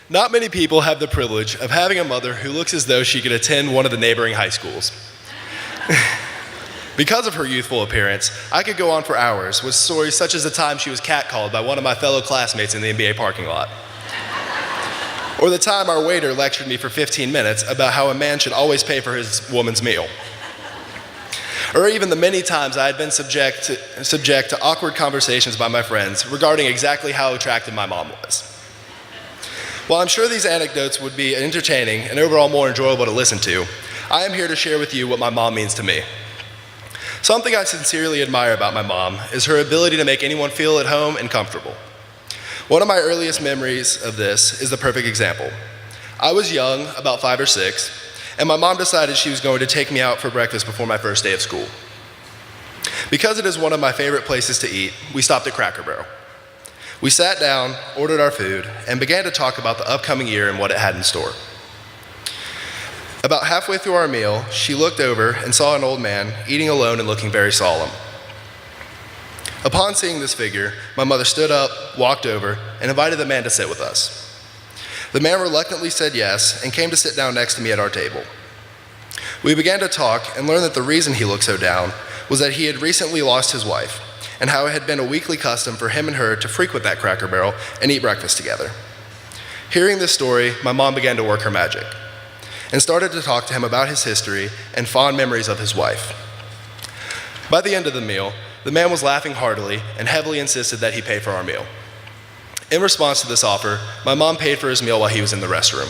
Not many people have the privilege of having a mother who looks as though she could attend one of the neighboring high schools. Because of her youthful appearance, I could go on for hours with stories such as the time she was catcalled by one of my fellow classmates in the NBA parking lot. Or the time our waiter lectured me for 15 minutes about how a man should always pay for his woman's meal. Or even the many times I had been subject to awkward conversations by my friends regarding exactly how attractive my mom was. While I'm sure these anecdotes would be entertaining and overall more enjoyable to listen to, I am here to share with you what my mom means to me. Something I sincerely admire about my mom is her ability to make anyone feel at home and comfortable. One of my earliest memories of this is the perfect example. I was young, about 5 or 6, and my mom decided she was going to take me out for breakfast before my first day of school. Because it is one of my favorite places to eat, we stopped at Cracker Barrel. We sat down, ordered our food, and began to talk about the upcoming year and what it had in store. About halfway through our meal, she looked over and saw an old man eating alone and looking very solemn. Upon seeing this figure, my mother stood up, walked over, and invited the man to sit with us. The man reluctantly said yes and came to sit down next to me at our table. We began to talk and learned that the reason he looked so down was that he had recently lost his wife and how it had been a weekly custom for him and her to frequent that Cracker Barrel and eat breakfast together. Hearing this story, my mom began to work her magic and started to talk to him about his history and fond memories of his wife. By the end of the meal, the man was laughing heartily and heavily insisted that he pay for our meal. In response to this offer, my mom paid for his meal while he was in the restroom.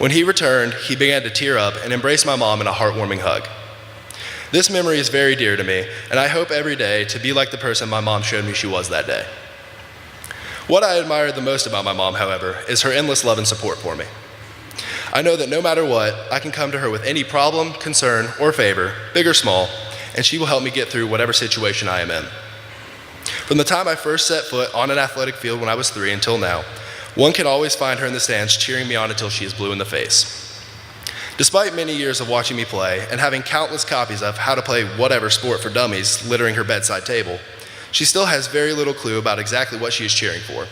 When he returned, he began to tear up and embraced my mom in a heartwarming hug. This memory is very dear to me, and I hope every day to be like the person my mom showed me she was that day. What I admire the most about my mom, however, is her endless love and support for me. I know that no matter what, I can come to her with any problem, concern, or favor, big or small, and she will help me get through whatever situation I am in. From the time I first set foot on an athletic field when I was 3 until now, one can always find her in the stands cheering me on until she is blue in the face. Despite many years of watching me play and having countless copies of How to Play Whatever Sport for Dummies littering her bedside table, she still has very little clue about exactly what she is cheering for.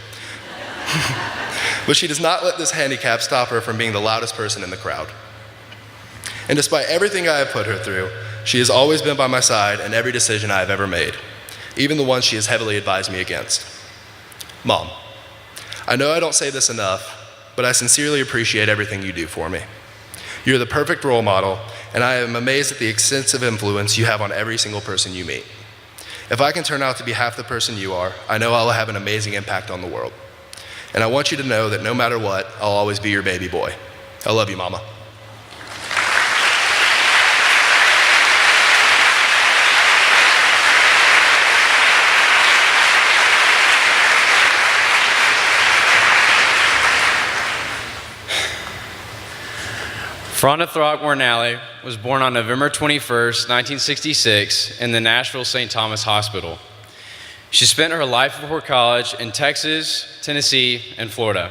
But she does not let this handicap stop her from being the loudest person in the crowd. And despite everything I have put her through, she has always been by my side in every decision I have ever made, even the ones she has heavily advised me against. Mom, I know I don't say this enough, but I sincerely appreciate everything you do for me. You're the perfect role model, and I am amazed at the extensive influence you have on every single person you meet. If I can turn out to be half the person you are, I know I'll have an amazing impact on the world. And I want you to know that no matter what, I'll always be your baby boy. I love you, Mama. Rhonda Throckmorton Alley was born on November 21st, 1966 in the Nashville St. Thomas Hospital. She spent her life before college in Texas, Tennessee, and Florida.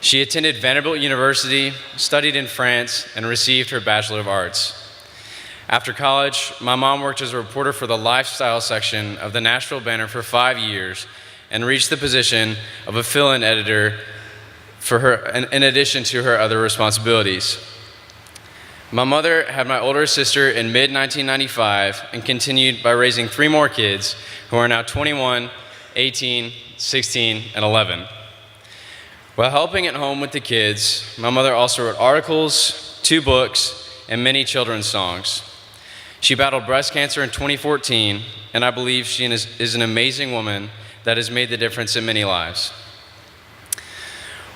She attended Vanderbilt University, studied in France, and received her Bachelor of Arts. After college, my mom worked as a reporter for the lifestyle section of the Nashville Banner for 5 years and reached the position of a fill-in editor for her, in addition to her other responsibilities. My mother had my older sister in mid-1995 and continued by raising 3 more kids who are now 21, 18, 16, and 11. While helping at home with the kids, my mother also wrote articles, 2 books, and many children's songs. She battled breast cancer in 2014, and I believe she is an amazing woman that has made the difference in many lives.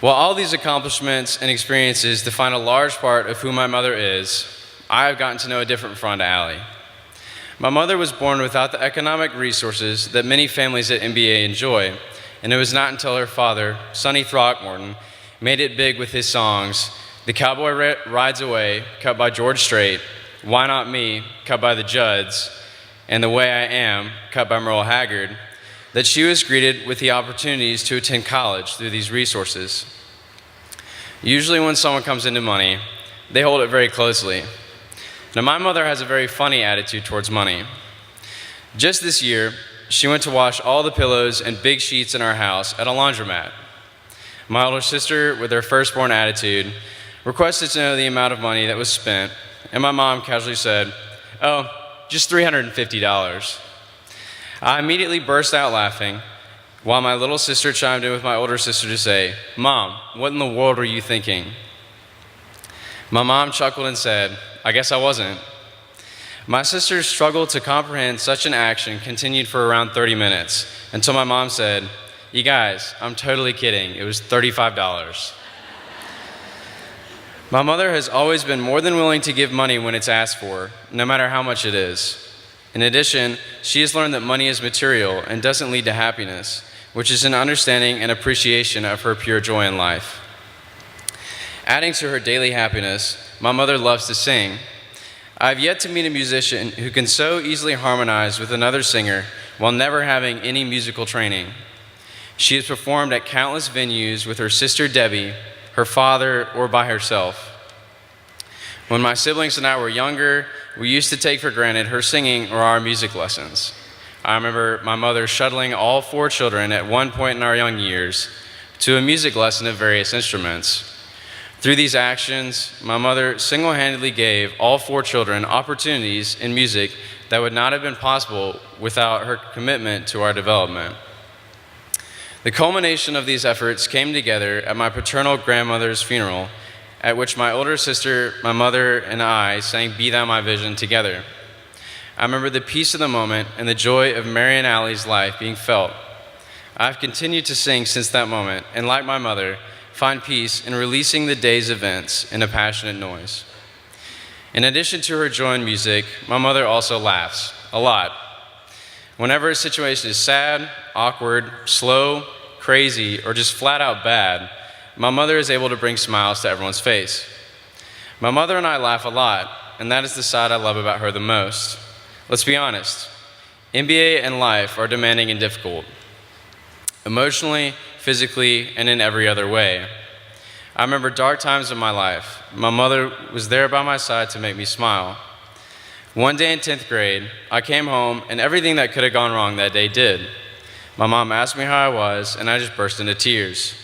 While all these accomplishments and experiences define a large part of who my mother is, I have gotten to know a different Rhonda Alley. My mother was born without the economic resources that many families at NBA enjoy, and it was not until her father, Sonny Throckmorton, made it big with his songs, The Cowboy Rides Away, cut by George Strait, Why Not Me, cut by the Judds, and The Way I Am, cut by Merle Haggard, that she was greeted with the opportunities to attend college through these resources. Usually when someone comes into money, they hold it very closely. Now, my mother has a very funny attitude towards money. Just this year, she went to wash all the pillows and big sheets in our house at a laundromat. My older sister, with her firstborn attitude, requested to know the amount of money that was spent, and my mom casually said, "Oh, just $350. I immediately burst out laughing, while my little sister chimed in with my older sister to say, "Mom, what in the world were you thinking?" My mom chuckled and said, "I guess I wasn't." My sister's struggle to comprehend such an action continued for around 30 minutes, until my mom said, "You guys, I'm totally kidding. It was $35. My mother has always been more than willing to give money when it's asked for, no matter how much it is. In addition, she has learned that money is material and doesn't lead to happiness, which is an understanding and appreciation of her pure joy in life. Adding to her daily happiness, my mother loves to sing. I have yet to meet a musician who can so easily harmonize with another singer while never having any musical training. She has performed at countless venues with her sister Debbie, her father, or by herself. When my siblings and I were younger, we used to take for granted her singing or our music lessons. I remember my mother shuttling all 4 children at one point in our young years to a music lesson of various instruments. Through these actions, my mother single-handedly gave all 4 children opportunities in music that would not have been possible without her commitment to our development. The culmination of these efforts came together at my paternal grandmother's funeral, at which my older sister, my mother, and I sang "Be Thou My Vision" together. I remember the peace of the moment and the joy of Mary and Allie's life being felt. I've continued to sing since that moment, and like my mother, find peace in releasing the day's events in a passionate noise. In addition to her joy in music, my mother also laughs, a lot. Whenever a situation is sad, awkward, slow, crazy, or just flat out bad, my mother is able to bring smiles to everyone's face. My mother and I laugh a lot, and that is the side I love about her the most. Let's be honest, MBA and life are demanding and difficult, emotionally, physically, and in every other way. I remember dark times in my life. My mother was there by my side to make me smile. One day in 10th grade, I came home and everything that could have gone wrong that day did. My mom asked me how I was, and I just burst into tears.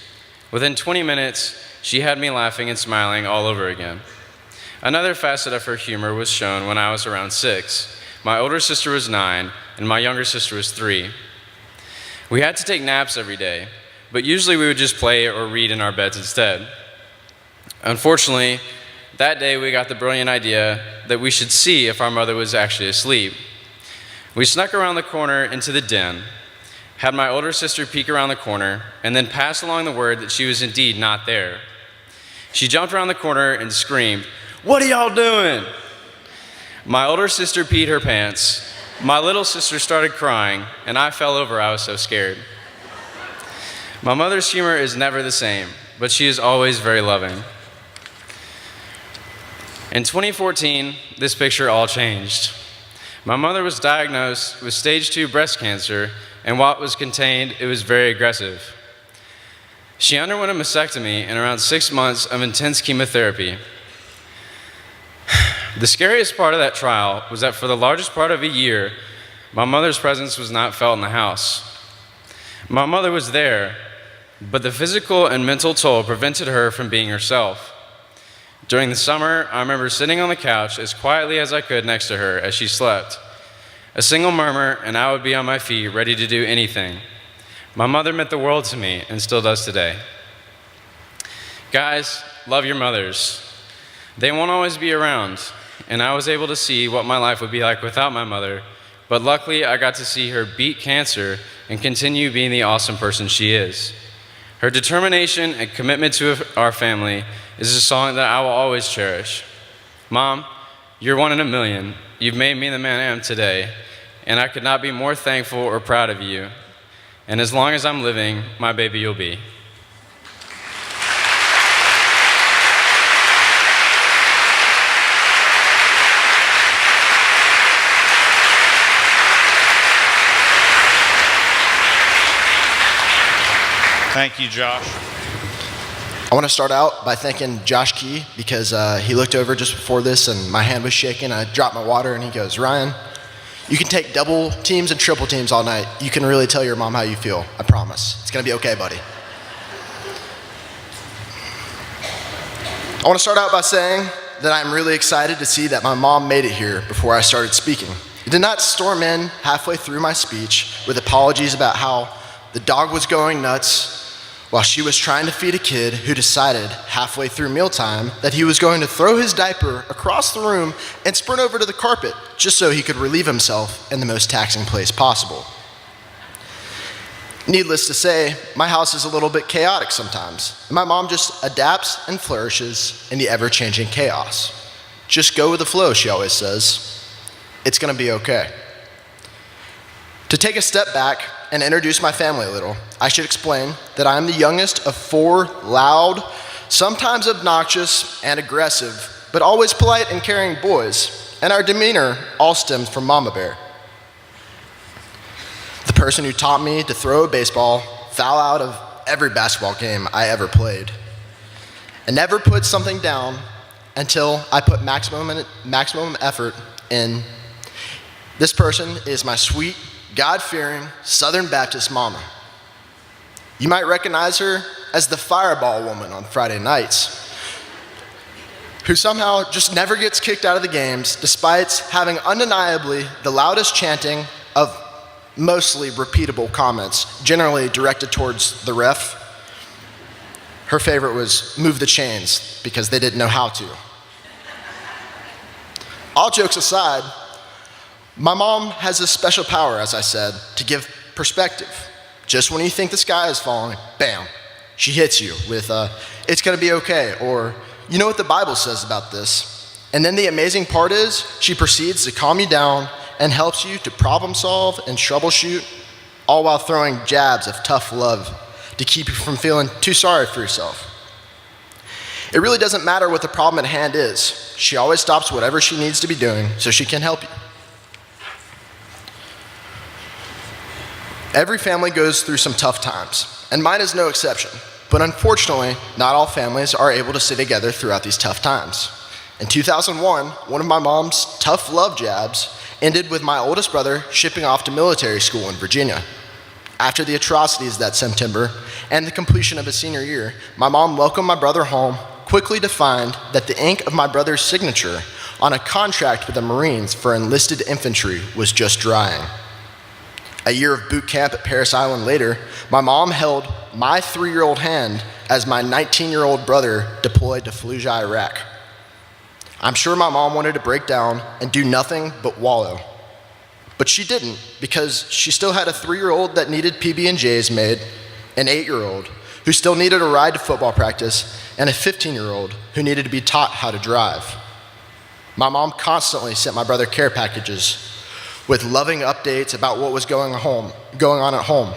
Within 20 minutes, she had me laughing and smiling all over again. Another facet of her humor was shown when I was around 6. My older sister was 9, and my younger sister was 3. We had to take naps every day, but usually we would just play or read in our beds instead. Unfortunately, that day we got the brilliant idea that we should see if our mother was actually asleep. We snuck around the corner into the den, had my older sister peek around the corner, and then passed along the word that she was indeed not there. She jumped around the corner and screamed, "What are y'all doing?" My older sister peed her pants. My little sister started crying, and I fell over. I was so scared. My mother's humor is never the same, but she is always very loving. In 2014, this picture all changed. My mother was diagnosed with stage 2 breast cancer, and while it was contained, it was very aggressive. She underwent a mastectomy and around 6 months of intense chemotherapy. The scariest part of that trial was that for the largest part of a year, my mother's presence was not felt in the house. My mother was there, but the physical and mental toll prevented her from being herself. During the summer, I remember sitting on the couch as quietly as I could next to her as she slept. A single murmur, and I would be on my feet, ready to do anything. My mother meant the world to me, and still does today. Guys, love your mothers. They won't always be around, and I was able to see what my life would be like without my mother, but luckily I got to see her beat cancer and continue being the awesome person she is. Her determination and commitment to our family is a song that I will always cherish. Mom, you're one in a million. You've made me the man I am today, and I could not be more thankful or proud of you. And as long as I'm living, my baby you'll be. Thank you, Josh. I want to start out by thanking Josh Key because he looked over just before this and my hand was shaking. I dropped my water and he goes, "Ryan, you can take double teams and triple teams all night. You can really tell your mom how you feel. I promise. It's going to be okay, buddy." I want to start out by saying that I'm really excited to see that my mom made it here before I started speaking. It did not storm in halfway through my speech with apologies about how the dog was going nuts while she was trying to feed a kid who decided halfway through mealtime that he was going to throw his diaper across the room and sprint over to the carpet just so he could relieve himself in the most taxing place possible. Needless to say, my house is a little bit chaotic sometimes. My mom just adapts and flourishes in the ever-changing chaos. Just go with the flow, she always says. It's gonna be okay. To take a step back and introduce my family a little, I should explain that I am the youngest of 4 loud, sometimes obnoxious and aggressive, but always polite and caring boys, and our demeanor all stems from Mama Bear. The person who taught me to throw a baseball foul out of every basketball game I ever played, and never put something down until I put maximum effort in. This person is my sweet, God-fearing Southern Baptist mama. You might recognize her as the fireball woman on Friday nights, who somehow just never gets kicked out of the games despite having undeniably the loudest chanting of mostly repeatable comments, generally directed towards the ref. Her favorite was move the chains because they didn't know how to. All jokes aside, my mom has a special power, as I said, to give perspective. Just when you think the sky is falling, bam, she hits you with, it's gonna be okay, or you know what the Bible says about this. And then the amazing part is, she proceeds to calm you down and helps you to problem solve and troubleshoot, all while throwing jabs of tough love to keep you from feeling too sorry for yourself. It really doesn't matter what the problem at hand is. She always stops whatever she needs to be doing so she can help you. Every family goes through some tough times, and mine is no exception. But unfortunately, not all families are able to stay together throughout these tough times. In 2001, one of my mom's tough love jabs ended with my oldest brother shipping off to military school in Virginia. After the atrocities that September and the completion of his senior year, my mom welcomed my brother home, quickly to find that the ink of my brother's signature on a contract with the Marines for enlisted infantry was just drying. A year of boot camp at Parris Island later, my mom held my 3-year-old hand as my 19-year-old brother deployed to Fallujah, Iraq. I'm sure my mom wanted to break down and do nothing but wallow. But she didn't, because she still had a 3-year-old that needed PB&Js made, an 8-year-old who still needed a ride to football practice, and a 15-year-old who needed to be taught how to drive. My mom constantly sent my brother care packages with loving updates about what was going on at home.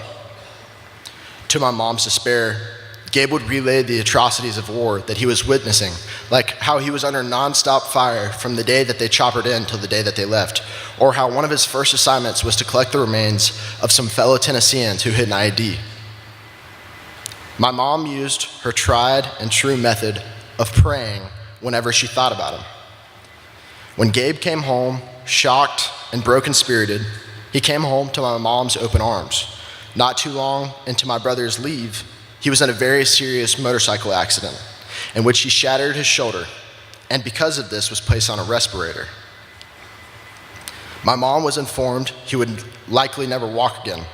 To my mom's despair, Gabe would relay the atrocities of war that he was witnessing, like how he was under nonstop fire from the day that they choppered in till the day that they left, or how one of his first assignments was to collect the remains of some fellow Tennesseans who hid an ID. My mom used her tried and true method of praying whenever she thought about him. When Gabe came home, shocked and broken-spirited, he came home to my mom's open arms. Not too long into my brother's leave, he was in a very serious motorcycle accident in which he shattered his shoulder, and because of this was placed on a respirator. My mom was informed he would likely never walk again.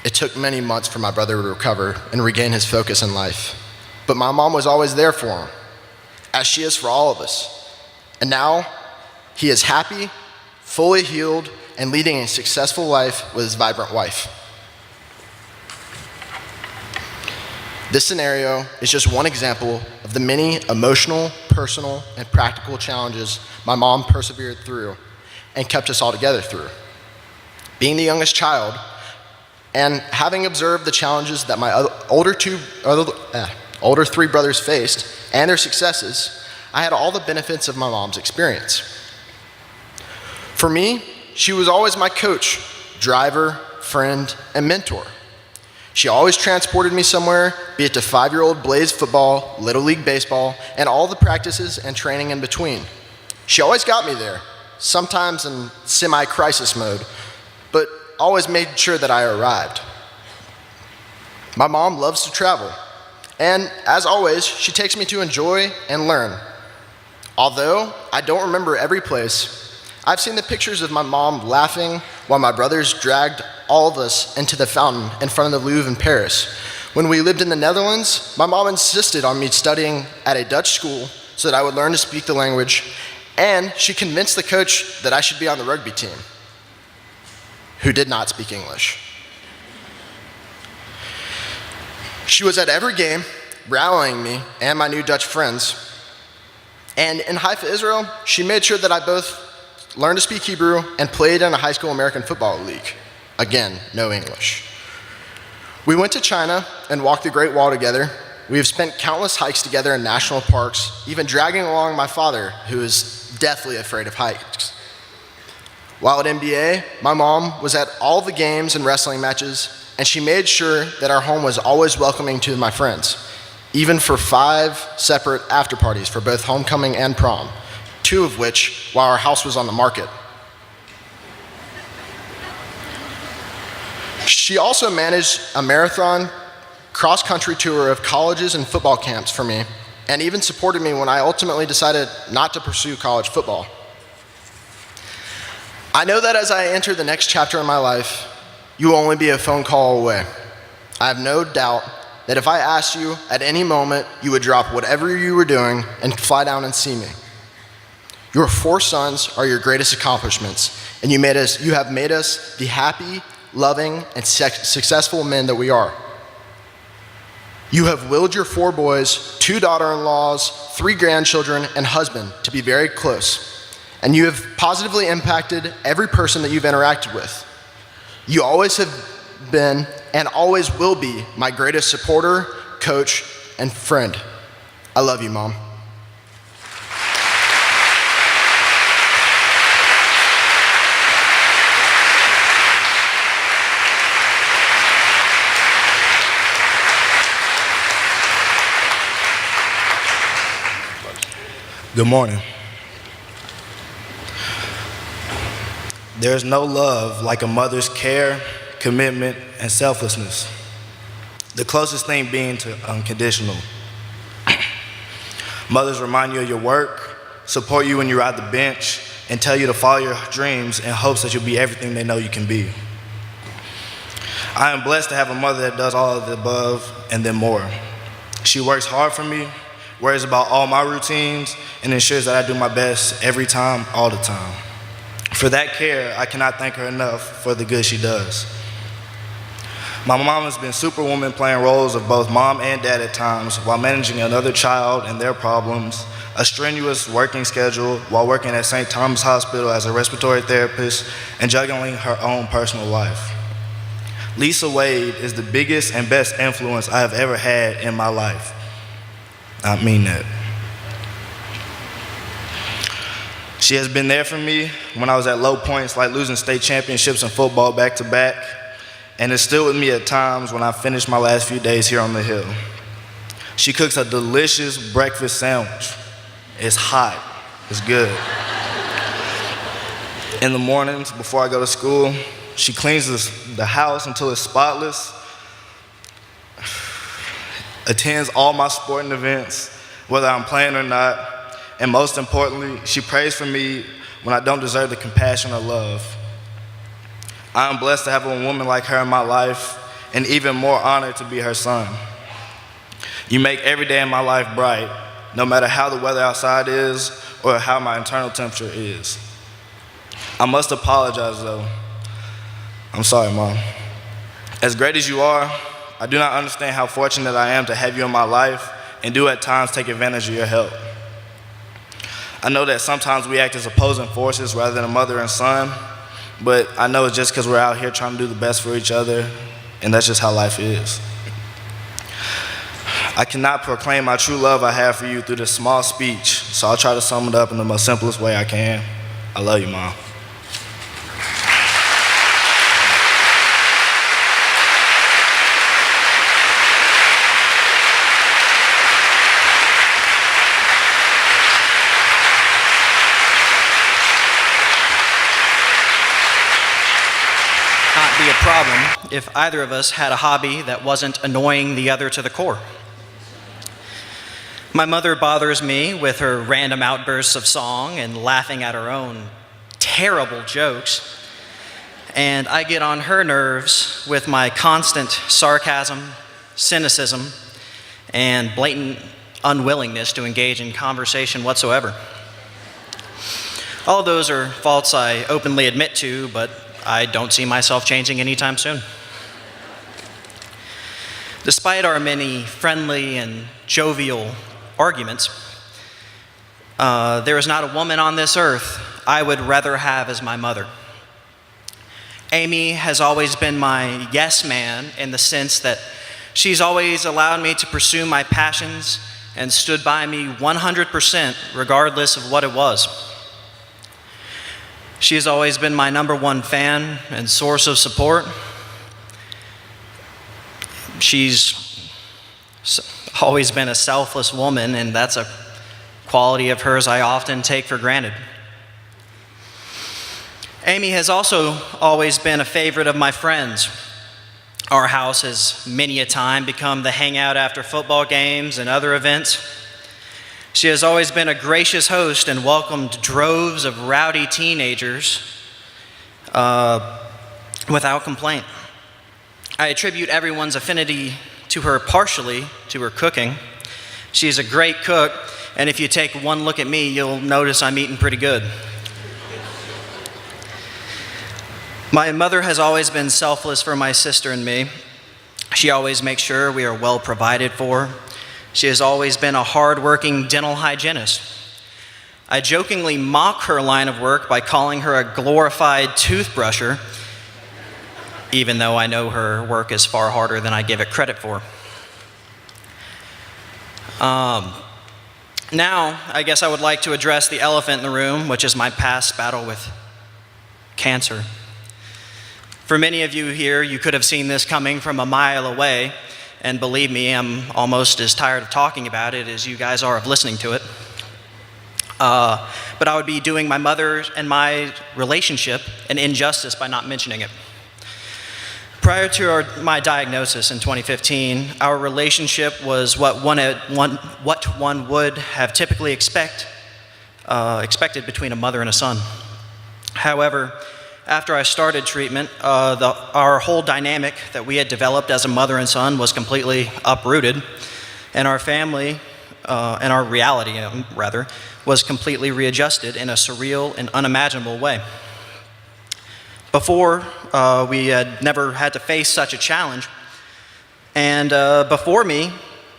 It took many months for my brother to recover and regain his focus in life, but my mom was always there for him, as she is for all of us. And now, he is happy, fully healed, and leading a successful life with his vibrant wife. This scenario is just one example of the many emotional, personal, and practical challenges my mom persevered through and kept us all together through. Being the youngest child, and having observed the challenges that my older 3 brothers faced and their successes, I had all the benefits of my mom's experience. For me, she was always my coach, driver, friend, and mentor. She always transported me somewhere, be it to 5-year-old Blaze football, Little League baseball, and all the practices and training in between. She always got me there, sometimes in semi-crisis mode, but always made sure that I arrived. My mom loves to travel, And as always, she takes me to enjoy and learn. Although I don't remember every place, I've seen the pictures of my mom laughing while my brothers dragged all of us into the fountain in front of the Louvre in Paris. When we lived in the Netherlands, my mom insisted on me studying at a Dutch school so that I would learn to speak the language, and she convinced the coach that I should be on the rugby team, who did not speak English. She was at every game, rallying me and my new Dutch friends. And in Haifa, Israel, she made sure that I both learned to speak Hebrew and played in a high school American football league. Again, no English. We went to China and walked the Great Wall together. We have spent countless hikes together in national parks, even dragging along my father, who is deathly afraid of heights. While at NBA, my mom was at all the games and wrestling matches, and she made sure that our home was always welcoming to my friends, even for 5 separate after parties for both homecoming and prom, 2 of which while our house was on the market. She also managed a marathon cross-country tour of colleges and football camps for me, and even supported me when I ultimately decided not to pursue college football. I know that as I enter the next chapter in my life, you will only be a phone call away. I have no doubt that if I asked you at any moment, you would drop whatever you were doing and fly down and see me. Your 4 sons are your greatest accomplishments, and you have made us the happy, loving, and successful men that we are. You have willed your 4 boys, 2 daughter-in-laws, 3 grandchildren, and husband to be very close, and you have positively impacted every person that you've interacted with. You always have been and always will be my greatest supporter, coach, and friend. I love you, Mom. Good morning. There's no love like a mother's care, commitment, and selflessness. The closest thing being to unconditional. Mothers remind you of your work, support you when you're at the bench, and tell you to follow your dreams in hopes that you'll be everything they know you can be. I am blessed to have a mother that does all of the above and then more. She works hard for me, worries about all my routines, and ensures that I do my best every time, all the time. For that care, I cannot thank her enough for the good she does. My mom has been superwoman, playing roles of both mom and dad at times while managing another child and their problems, a strenuous working schedule while working at St. Thomas Hospital as a respiratory therapist, and juggling her own personal life. Lisa Wade is the biggest and best influence I have ever had in my life. I mean that. She has been there for me when I was at low points, like losing state championships in football back to back, and is still with me at times when I finish my last few days here on the Hill. She cooks a delicious breakfast sandwich. It's hot, it's good. In the mornings before I go to school, she cleans the house until it's spotless, attends all my sporting events, whether I'm playing or not, and most importantly, she prays for me when I don't deserve the compassion or love. I am blessed to have a woman like her in my life, and even more honored to be her son. You make every day in my life bright, no matter how the weather outside is or how my internal temperature is. I must apologize though. I'm sorry, Mom. As great as you are, I do not understand how fortunate I am to have you in my life and do at times take advantage of your help. I know that sometimes we act as opposing forces rather than a mother and son, but I know it's just because we're out here trying to do the best for each other, and that's just how life is. I cannot proclaim my true love I have for you through this small speech, so I'll try to sum it up in the most simplest way I can. I love you, Mom. Be a problem if either of us had a hobby that wasn't annoying the other to the core. My mother bothers me with her random outbursts of song and laughing at her own terrible jokes. And I get on her nerves with my constant sarcasm, cynicism, and blatant unwillingness to engage in conversation whatsoever. All of those are faults I openly admit to, but I don't see myself changing anytime soon. Despite our many friendly and jovial arguments, there is not a woman on this earth I would rather have as my mother. Amy has always been my yes man in the sense that she's always allowed me to pursue my passions and stood by me 100% regardless of what it was. She has always been my number one fan and source of support. She's always been a selfless woman, and that's a quality of hers I often take for granted. Amy has also always been a favorite of my friends. Our house has many a time become the hangout after football games and other events. She has always been a gracious host and welcomed droves of rowdy teenagers without complaint. I attribute everyone's affinity to her partially to her cooking. She's a great cook, and if you take one look at me, you'll notice I'm eating pretty good. My mother has always been selfless for my sister and me. She always makes sure we are well provided for. She has always been a hard-working dental hygienist. I jokingly mock her line of work by calling her a glorified toothbrusher, even though I know her work is far harder than I give it credit for. Now, I guess I would like to address the elephant in the room, which is my past battle with cancer. For many of you here, you could have seen this coming from a mile away, and believe me, I'm almost as tired of talking about it as you guys are of listening to it. But I would be doing my mother and my relationship an injustice by not mentioning it. Prior to my diagnosis in 2015, our relationship was what one would have typically expected between a mother and a son. However, after I started treatment, our whole dynamic that we had developed as a mother and son was completely uprooted, and our family, and our reality, rather, was completely readjusted in a surreal and unimaginable way. Before, we had never had to face such a challenge, and before me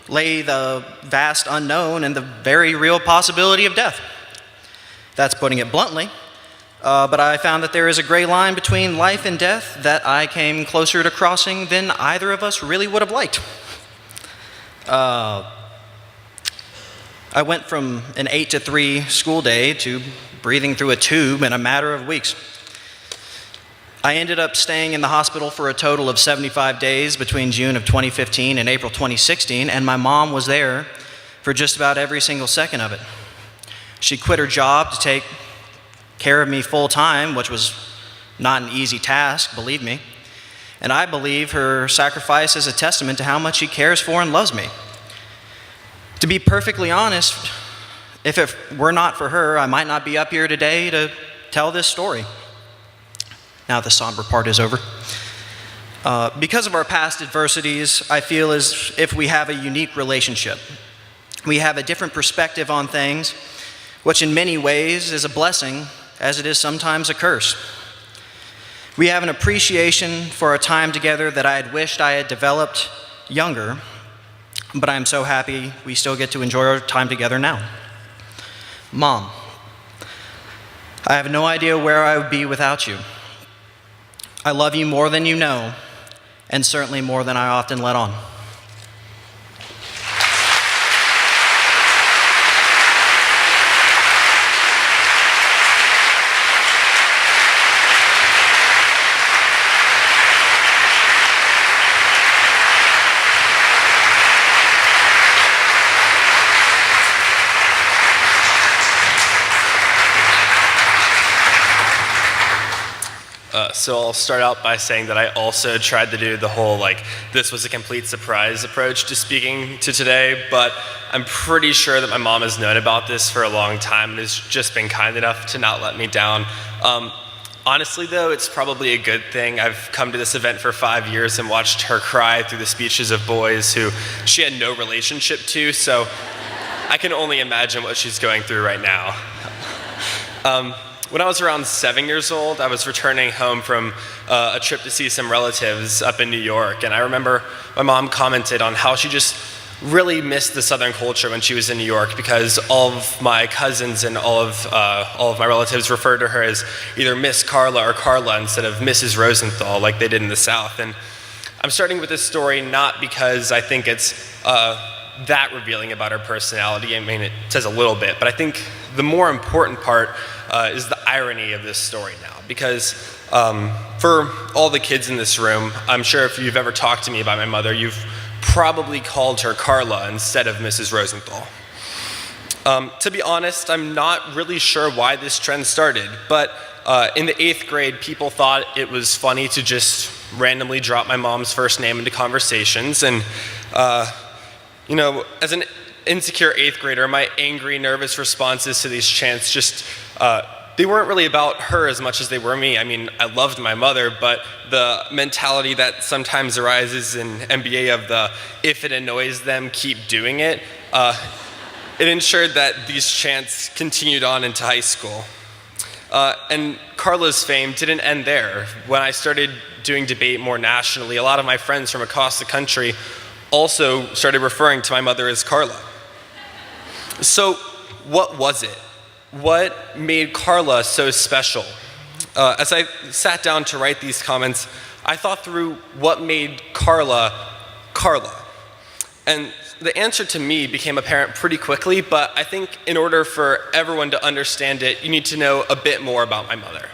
lay the vast unknown and the very real possibility of death. That's putting it bluntly. But I found that there is a gray line between life and death that I came closer to crossing than either of us really would have liked. I went from an 8 to 3 school day to breathing through a tube in a matter of weeks. I ended up staying in the hospital for a total of 75 days between June of 2015 and April 2016, and my mom was there for just about every single second of it. She quit her job to take care of me full time, which was not an easy task, believe me. And I believe her sacrifice is a testament to how much she cares for and loves me. To be perfectly honest, if it were not for her, I might not be up here today to tell this story. Now the somber part is over. Because of our past adversities, I feel as if we have a unique relationship. We have a different perspective on things, which in many ways is a blessing, as it is sometimes a curse. We have an appreciation for our time together that I had wished I had developed younger, but I'm so happy we still get to enjoy our time together now. Mom, I have no idea where I would be without you. I love you more than you know, and certainly more than I often let on. So I'll start out by saying that I also tried to do the whole, this was a complete surprise approach to speaking to today, but I'm pretty sure that my mom has known about this for a long time and has just been kind enough to not let me down. Honestly, though, it's probably a good thing. I've come to this event for 5 years and watched her cry through the speeches of boys who she had no relationship to, so I can only imagine what she's going through right now. When I was around 7 years old, I was returning home from a trip to see some relatives up in New York, and I remember my mom commented on how she just really missed the Southern culture when she was in New York because all of my cousins and all of my relatives referred to her as either Miss Carla or Carla instead of Mrs. Rosenthal like they did in the South. And I'm starting with this story not because I think it's that revealing about her personality. I mean, it says a little bit, but I think the more important part is the irony of this story now. Because for all the kids in this room, I'm sure if you've ever talked to me about my mother, you've probably called her Carla instead of Mrs. Rosenthal. To be honest, I'm not really sure why this trend started, but in the 8th grade, people thought it was funny to just randomly drop my mom's first name into conversations. And, as an insecure 8th grader, my angry, nervous responses to these chants just, they weren't really about her as much as they were me. I mean, I loved my mother, but the mentality that sometimes arises in MBA of the if it annoys them, keep doing it, it ensured that these chants continued on into high school. And Carla's fame didn't end there. When I started doing debate more nationally, a lot of my friends from across the country also started referring to my mother as Carla. So what was it? What made Carla so special? As I sat down to write these comments, I thought through what made Carla, Carla. And the answer to me became apparent pretty quickly, but I think in order for everyone to understand it, you need to know a bit more about my mother.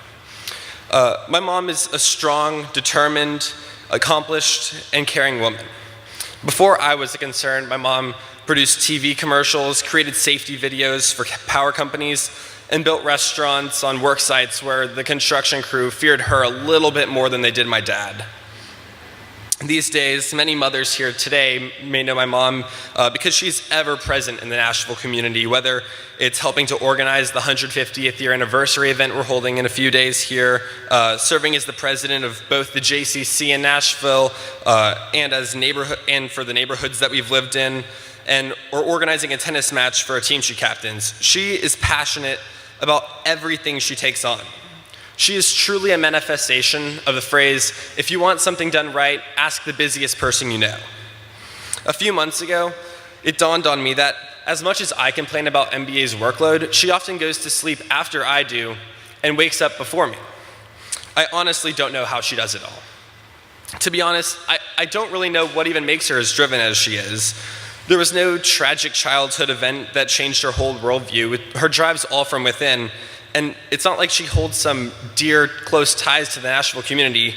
My mom is a strong, determined, accomplished, and caring woman. Before I was a concern, my mom produced TV commercials, created safety videos for power companies, and built restaurants on work sites where the construction crew feared her a little bit more than they did my dad. These days, many mothers here today may know my mom because she's ever present in the Nashville community, whether it's helping to organize the 150th year anniversary event we're holding in a few days here, serving as the president of both the JCC in Nashville and for the neighborhoods that we've lived in, or organizing a tennis match for a team she captains. She is passionate about everything she takes on. She is truly a manifestation of the phrase, if you want something done right, ask the busiest person you know. A few months ago, it dawned on me that as much as I complain about MBA's workload, she often goes to sleep after I do and wakes up before me. I honestly don't know how she does it all. To be honest, I don't really know what even makes her as driven as she is. There was no tragic childhood event that changed her whole worldview. Her drive's all from within. And it's not like she holds some dear, close ties to the Nashville community.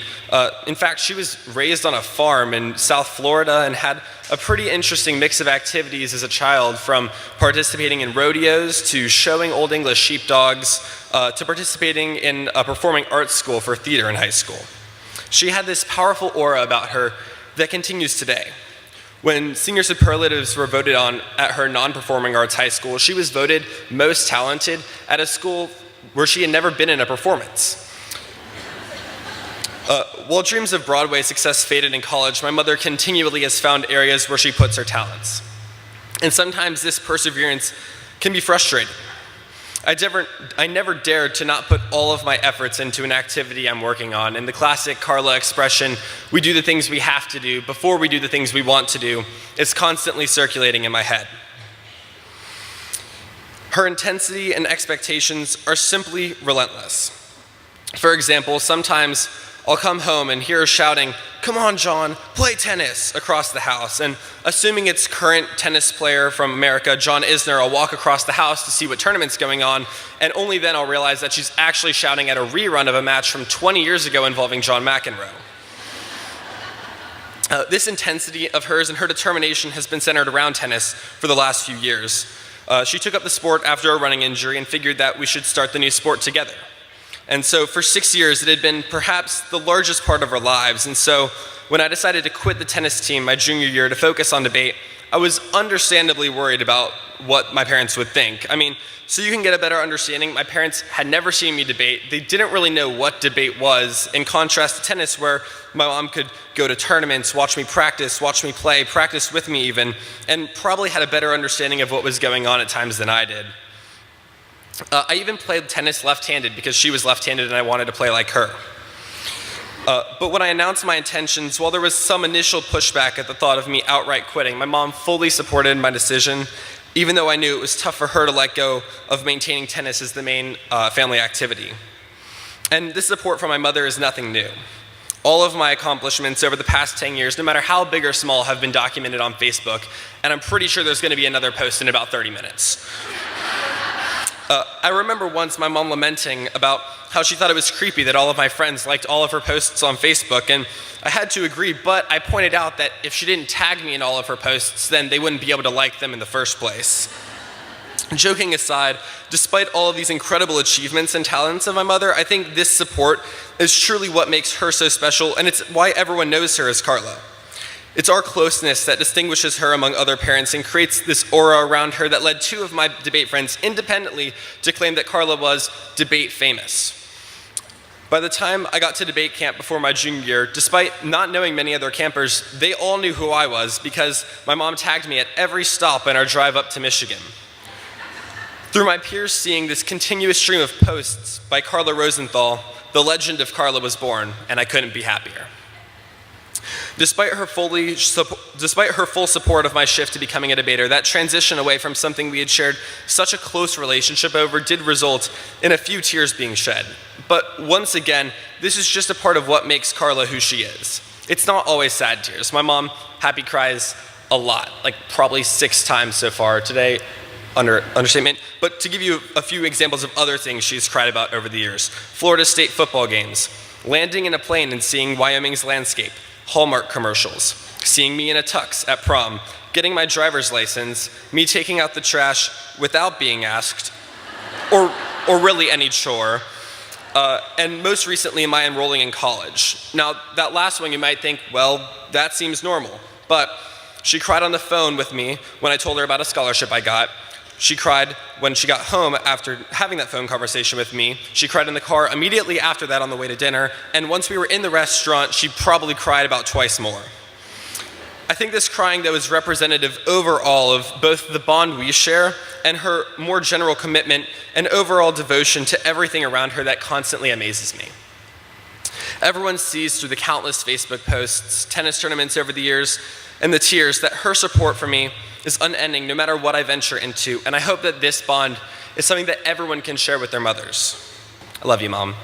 In fact, she was raised on a farm in South Florida and had a pretty interesting mix of activities as a child, from participating in rodeos to showing Old English sheepdogs to participating in a performing arts school for theater in high school. She had this powerful aura about her that continues today. When senior superlatives were voted on at her non-performing arts high school, she was voted most talented at a school where she had never been in a performance. While dreams of Broadway success faded in college, my mother continually has found areas where she puts her talents. And sometimes this perseverance can be frustrating. I never dared to not put all of my efforts into an activity I'm working on. And the classic Carla expression, we do the things we have to do before we do the things we want to do, is constantly circulating in my head. Her intensity and expectations are simply relentless. For example, sometimes I'll come home and hear her shouting, "Come on, John, play tennis," across the house. And assuming it's current tennis player from America, John Isner, I'll walk across the house to see what tournament's going on, and only then I'll realize that she's actually shouting at a rerun of a match from 20 years ago involving John McEnroe. This intensity of hers and her determination has been centered around tennis for the last few years. She took up the sport after a running injury and figured that we should start the new sport together. And so for 6 years, it had been perhaps the largest part of our lives. And so when I decided to quit the tennis team my junior year to focus on debate, I was understandably worried about what my parents would think. I mean, so you can get a better understanding, my parents had never seen me debate. They didn't really know what debate was, in contrast to tennis, where my mom could go to tournaments, watch me practice, watch me play, practice with me even, and probably had a better understanding of what was going on at times than I did. I even played tennis left-handed because she was left-handed and I wanted to play like her. But when I announced my intentions, while there was some initial pushback at the thought of me outright quitting, my mom fully supported my decision, even though I knew it was tough for her to let go of maintaining tennis as the main family activity. And this support from my mother is nothing new. All of my accomplishments over the past 10 years, no matter how big or small, have been documented on Facebook, and I'm pretty sure there's going to be another post in about 30 minutes. I remember once my mom lamenting about how she thought it was creepy that all of my friends liked all of her posts on Facebook, and I had to agree, but I pointed out that if she didn't tag me in all of her posts, then they wouldn't be able to like them in the first place. Joking aside, despite all of these incredible achievements and talents of my mother, I think this support is truly what makes her so special, and it's why everyone knows her as Carla. It's our closeness that distinguishes her among other parents and creates this aura around her that led two of my debate friends independently to claim that Carla was debate famous. By the time I got to debate camp before my junior year, despite not knowing many other campers, they all knew who I was because my mom tagged me at every stop in our drive up to Michigan. Through my peers seeing this continuous stream of posts by Carla Rosenthal, the legend of Carla was born, and I couldn't be happier. Despite her full support of my shift to becoming a debater, that transition away from something we had shared such a close relationship over did result in a few tears being shed. But once again, this is just a part of what makes Carla who she is. It's not always sad tears. My mom happy cries a lot, like probably 6 times so far today, understatement. But to give you a few examples of other things she's cried about over the years: Florida State football games, landing in a plane and seeing Wyoming's landscape, Hallmark commercials, seeing me in a tux at prom, getting my driver's license, me taking out the trash without being asked, or really any chore, and most recently my enrolling in college. Now, that last one you might think, well, that seems normal, but she cried on the phone with me when I told her about a scholarship I got. She cried when she got home after having that phone conversation with me. She cried in the car immediately after that on the way to dinner. And once we were in the restaurant, she probably cried about twice more. I think this crying, though, is representative overall of both the bond we share and her more general commitment and overall devotion to everything around her that constantly amazes me. Everyone sees through the countless Facebook posts, tennis tournaments over the years, and the tears that her support for me is unending no matter what I venture into, and I hope that this bond is something that everyone can share with their mothers. I love you, Mom.